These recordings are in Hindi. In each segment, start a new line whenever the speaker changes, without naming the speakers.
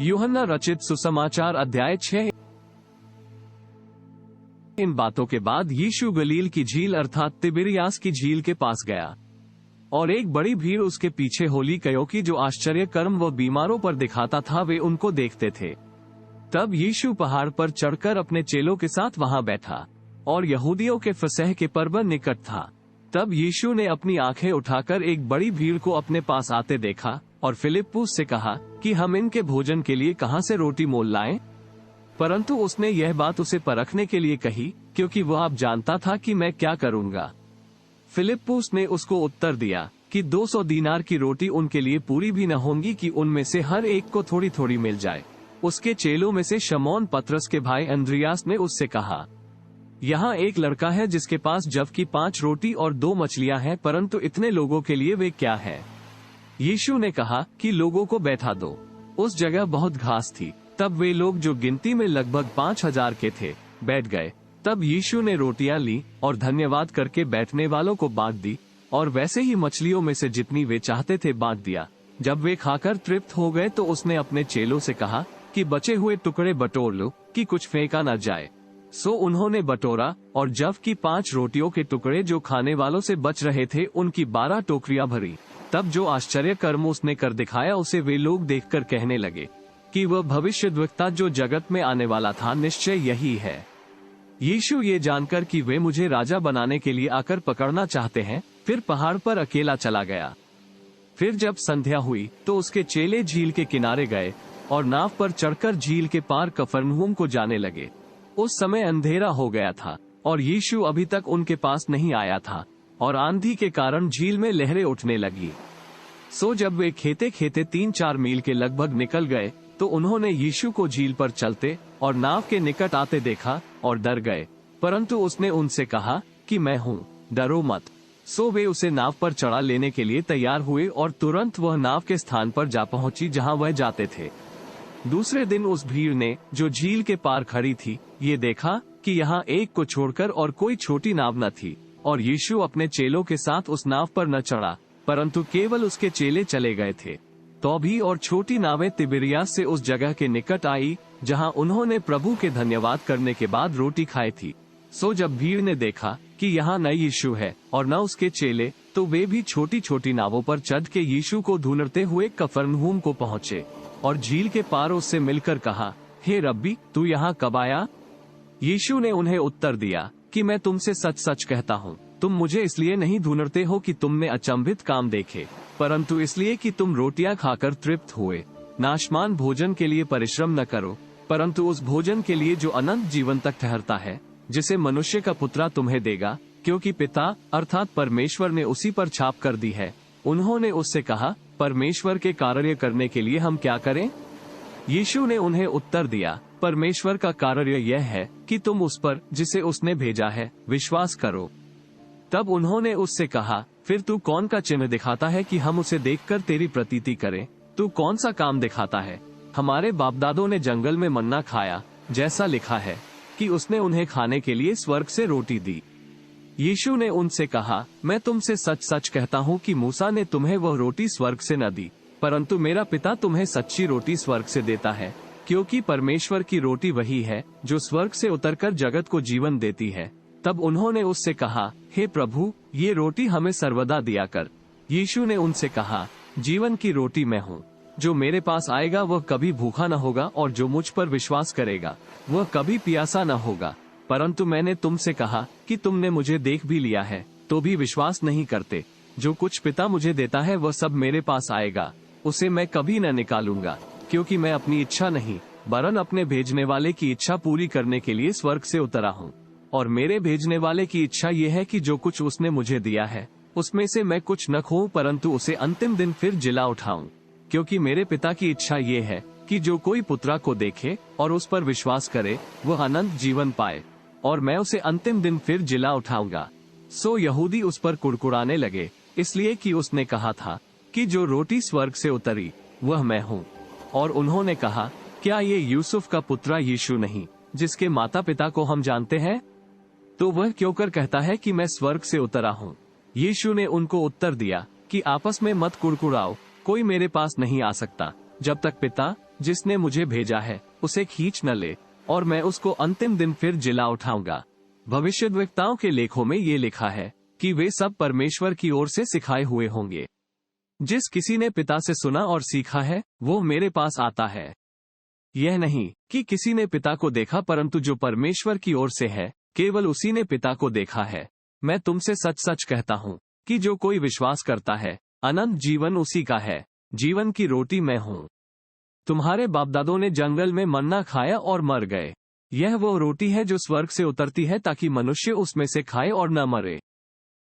यूहन्ना रचित सुसमाचार अध्याय 6। इन बातों के बाद यीशु गलील की झील अर्थात तिबिरियास की झील के पास गया, और एक बड़ी भीड़ उसके पीछे होली, क्योंकि जो आश्चर्य कर्म वह बीमारों पर दिखाता था वे उनको देखते थे। तब यीशु पहाड़ पर चढ़कर अपने चेलों के साथ वहां बैठा, और यहूदियों के फसह के पर्व निकट था। तब यीशु ने अपनी आंखें उठाकर एक बड़ी भीड़ को अपने पास आते देखा, और फिलिप्पुस से कहा कि हम इनके भोजन के लिए कहां से रोटी मोल लाएं? परंतु उसने यह बात उसे परखने के लिए कही, क्योंकि वह अब जानता था कि मैं क्या करूंगा। फिलिप्पुस ने उसको उत्तर दिया कि 200 दीनार की रोटी उनके लिए पूरी भी न होंगी कि उनमें से हर एक को थोड़ी थोड़ी मिल जाए। उसके चेलों में से शमौन पतरस के भाई अंद्रियास ने उससे कहा, यहाँ एक लड़का है जिसके पास जव की 5 रोटी और 2 मछलियां हैं, परंतु इतने लोगों के लिए वे क्या है? यीशु ने कहा कि लोगों को बैठा दो। उस जगह बहुत घास थी। तब वे लोग, जो गिनती में लगभग 5000 के थे, बैठ गए। तब यीशु ने रोटियां ली और धन्यवाद करके बैठने वालों को बांट दी, और वैसे ही मछलियों में से जितनी वे चाहते थे बांट दिया। जब वे खाकर तृप्त हो गए तो उसने अपने चेलों से कहा कि बचे हुए टुकड़े बटोर लो कि कुछ फेंका न जाए। सो उन्होंने बटोरा, और जव की 5 रोटियों के टुकड़े जो खाने वालों से बच रहे थे उनकी 12 टोकरियां भरी। तब जो आश्चर्य कर्म उसने कर दिखाया उसे वे लोग देखकर कहने लगे कि वह भविष्यद्वक्ता जो जगत में आने वाला था निश्चय यही है। यीशु ये जानकर कि वे मुझे राजा बनाने के लिए आकर पकड़ना चाहते हैं, फिर पहाड़ पर अकेला चला गया। फिर जब संध्या हुई तो उसके चेले झील के किनारे गए और नाव पर चढ़कर झील के पार कफरनहूम को जाने लगे। उस समय अंधेरा हो गया था और यीशु अभी तक उनके पास नहीं आया था, और आंधी के कारण झील में लहरें उठने लगी। सो जब वे खेते खेते 3-4 मील के लगभग निकल गए तो उन्होंने यीशु को झील पर चलते और नाव के निकट आते देखा और डर गए। परंतु उसने उनसे कहा कि मैं हूँ, डरो मत। सो वे उसे नाव पर चढ़ा लेने के लिए तैयार हुए, और तुरंत वह नाव के स्थान पर जा पहुंची जहां वह जाते थे। दूसरे दिन उस भीड़ ने, जो झील के पार खड़ी थी, ये देखा कि यहाँ एक को छोड़कर और कोई छोटी नाव न थी, और यीशु अपने चेलों के साथ उस नाव पर न चढ़ा, परंतु केवल उसके चेले चले गए थे। तो भी और छोटी नावें तिबिरियास से उस जगह के निकट आई जहां उन्होंने प्रभु के धन्यवाद करने के बाद रोटी खाई थी। सो जब भीड़ ने देखा कि यहाँ न यीशु है और न उसके चेले, तो वे भी छोटी छोटी नावों पर चढ़ के यीशु को ढूंढते हुए कफरनहूम को पहुँचे, और झील के पार उससे मिलकर कहा, हे रब्बी, तू यहाँ कब आया? यीशु ने उन्हें उत्तर दिया कि मैं तुमसे सच सच कहता हूँ, तुम मुझे इसलिए नहीं ढूंढते हो कि तुमने अचंभित काम देखे, परंतु इसलिए कि तुम रोटियां खाकर तृप्त हुए। नाशमान भोजन के लिए परिश्रम न करो, परंतु उस भोजन के लिए जो अनंत जीवन तक ठहरता है, जिसे मनुष्य का पुत्र तुम्हें देगा, क्योंकि पिता अर्थात परमेश्वर ने उसी पर छाप कर दी है। उन्होंने उससे कहा, परमेश्वर के कार्य करने के लिए हम क्या करें? यीशु ने उन्हें उत्तर दिया, परमेश्वर का कार्य यह है कि तुम उस पर, जिसे उसने भेजा है, विश्वास करो। तब उन्होंने उससे कहा, फिर तू कौन का चिन्ह दिखाता है कि हम उसे देखकर तेरी प्रतीति करें? तू कौन सा काम दिखाता है? हमारे बापदादों ने जंगल में मन्ना खाया, जैसा लिखा है कि उसने उन्हें खाने के लिए स्वर्ग से रोटी दी। यीशु ने उनसे कहा, मैं तुमसे सच सच कहता हूँ कि मूसा ने तुम्हें वह रोटी स्वर्ग से न दी, परंतु मेरा पिता तुम्हें सच्ची रोटी स्वर्ग से देता है, क्योंकि परमेश्वर की रोटी वही है जो स्वर्ग से उतरकर जगत को जीवन देती है। तब उन्होंने उससे कहा, हे प्रभु, ये रोटी हमें सर्वदा दिया कर। यीशु ने उनसे कहा, जीवन की रोटी मैं हूँ। जो मेरे पास आएगा वह कभी भूखा न होगा, और जो मुझ पर विश्वास करेगा वह कभी प्यासा न होगा। परंतु मैंने तुमसे कहा कि तुमने मुझे देख भी लिया है तो भी विश्वास नहीं करते। जो कुछ पिता मुझे देता है वह सब मेरे पास आएगा, उसे मैं कभी न निकालूंगा, क्योंकि मैं अपनी इच्छा नहीं वरन अपने भेजने वाले की इच्छा पूरी करने के लिए स्वर्ग से उतरा हूँ। और मेरे भेजने वाले की इच्छा ये है कि जो कुछ उसने मुझे दिया है उसमें से मैं कुछ न खोऊं, परंतु उसे अंतिम दिन फिर जिला उठाऊं। क्योंकि मेरे पिता की इच्छा ये है कि जो कोई पुत्रा को देखे और उस पर विश्वास करे वह अनंत जीवन पाए, और मैं उसे अंतिम दिन फिर जिला उठाऊंगा। सो यहूदी उस पर कुड़कुड़ाने लगे, इसलिए कि उसने कहा था कि जो रोटी स्वर्ग से उतरी वह मैं हूँ। और उन्होंने कहा, क्या ये यूसुफ का पुत्र यीशु नहीं, जिसके माता पिता को हम जानते हैं? तो वह क्यों कर कहता है कि मैं स्वर्ग से उतरा हूँ? यीशु ने उनको उत्तर दिया कि आपस में मत कुड़कुड़ाओ, कोई मेरे पास नहीं आ सकता जब तक पिता जिसने मुझे भेजा है उसे खींच न ले, और मैं उसको अंतिम दिन फिर जिला उठाऊंगा। भविष्यद्वक्ताओं के लेखों में ये लिखा है कि वे सब परमेश्वर की ओर से सिखाए हुए होंगे। जिस किसी ने पिता से सुना और सीखा है वो मेरे पास आता है। यह नहीं कि किसी ने पिता को देखा, परंतु जो परमेश्वर की ओर से है केवल उसी ने पिता को देखा है। मैं तुमसे सच सच कहता हूँ कि जो कोई विश्वास करता है अनंत जीवन उसी का है। जीवन की रोटी मैं हूँ। तुम्हारे बापदादों ने जंगल में मन्ना खाया और मर गए। यह वो रोटी है जो स्वर्ग से उतरती है ताकि मनुष्य उसमें से खाए और न मरे।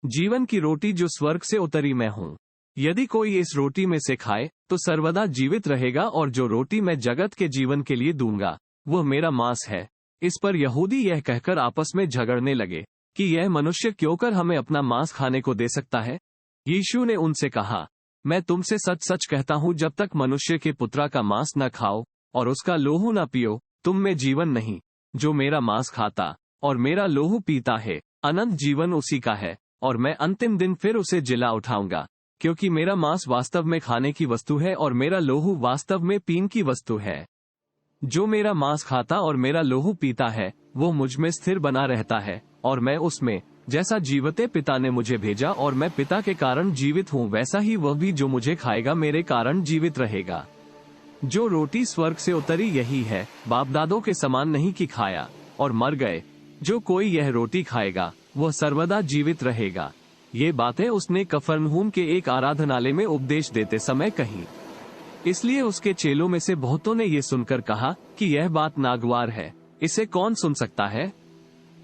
जीवन की रोटी जो स्वर्ग से उतरी मैं हूँ। यदि कोई इस रोटी में से खाए तो सर्वदा जीवित रहेगा, और जो रोटी मैं जगत के जीवन के लिए दूंगा वह मेरा मांस है। इस पर यहूदी यह कहकर आपस में झगड़ने लगे कि यह मनुष्य क्यों कर हमें अपना मांस खाने को दे सकता है। यीशु ने उनसे कहा, मैं तुमसे सच सच कहता हूँ, जब तक मनुष्य के पुत्रा का मांस न खाओ और उसका लोहू न पियो तुम में जीवन नहीं। जो मेरा मांस खाता और मेरा लोहू पीता है अनंत जीवन उसी का है, और मैं अंतिम दिन फिर उसे जिला उठाऊंगा। क्योंकि मेरा मांस वास्तव में खाने की वस्तु है और मेरा लोहू वास्तव में पीने की वस्तु है। जो मेरा मांस खाता और मेरा लोहू पीता है वो मुझ में स्थिर बना रहता है और मैं उसमें, जैसा जीवते पिता ने मुझे भेजा और मैं पिता के कारण जीवित हूँ, वैसा ही वह भी जो मुझे खाएगा मेरे कारण जीवित रहेगा। जो रोटी स्वर्ग से उतरी यही है, बापदादों के समान नहीं कि खाया और मर गए। जो कोई यह रोटी खाएगा वह सर्वदा जीवित रहेगा। ये बातें उसने कफरनहूम के एक आराधनालय में उपदेश देते समय कही। इसलिए उसके चेलों में से बहुतों ने ये सुनकर कहा कि यह बात नागवार है, इसे कौन सुन सकता है।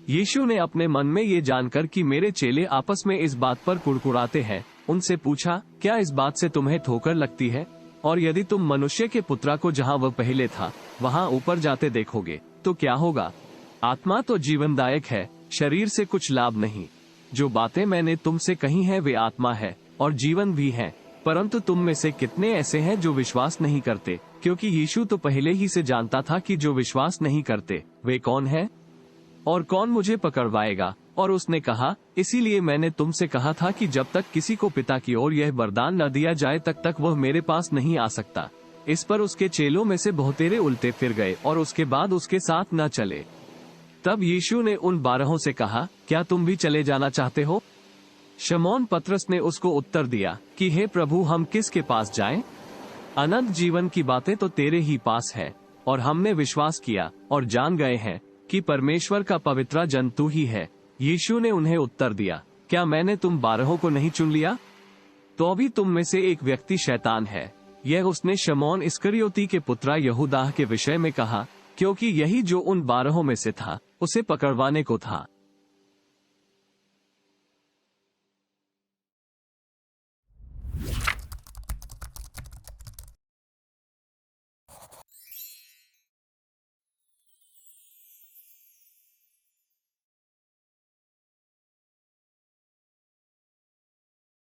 यीशु ने अपने मन में ये जानकर कि मेरे चेले आपस में इस बात पर कुड़कुड़ाते हैं, उनसे पूछा, क्या इस बात से तुम्हें ठोकर लगती है? और यदि तुम मनुष्य के पुत्रा को जहाँ वह पहले था वहाँ ऊपर जाते देखोगे तो क्या होगा? आत्मा तो जीवनदायक है, शरीर से कुछ लाभ नहीं। जो बातें मैंने तुमसे कही हैं वे आत्मा है और जीवन भी है, परंतु तुम में से कितने ऐसे हैं जो विश्वास नहीं करते। क्योंकि यीशु तो पहले ही से जानता था कि जो विश्वास नहीं करते वे कौन है और कौन मुझे पकड़वाएगा। और उसने कहा, इसीलिए मैंने तुमसे कहा था कि जब तक किसी को पिता की ओर यह वरदान न दिया जाए तक वह मेरे पास नहीं आ सकता। इस पर उसके चेलों में से बहुतेरे उल्टे फिर गए और उसके बाद उसके साथ न चले। तब यीशु ने उन 12 से कहा, क्या तुम भी चले जाना चाहते हो? शमौन पतरस ने उसको उत्तर दिया कि हे प्रभु, हम किसके पास जाएं? अनंत जीवन की बातें तो तेरे ही पास है, और हमने विश्वास किया और जान गए हैं कि परमेश्वर का पवित्र जन तू ही है। यीशु ने उन्हें उत्तर दिया, क्या मैंने तुम 12 को नहीं चुन लिया? तो अभी तुम में से एक व्यक्ति शैतान है। यह उसने शमौन इस्करियोती के पुत्र यहूदा के विषय में कहा, क्योंकि यही जो उन 12 में से था उसे पकड़वाने को था।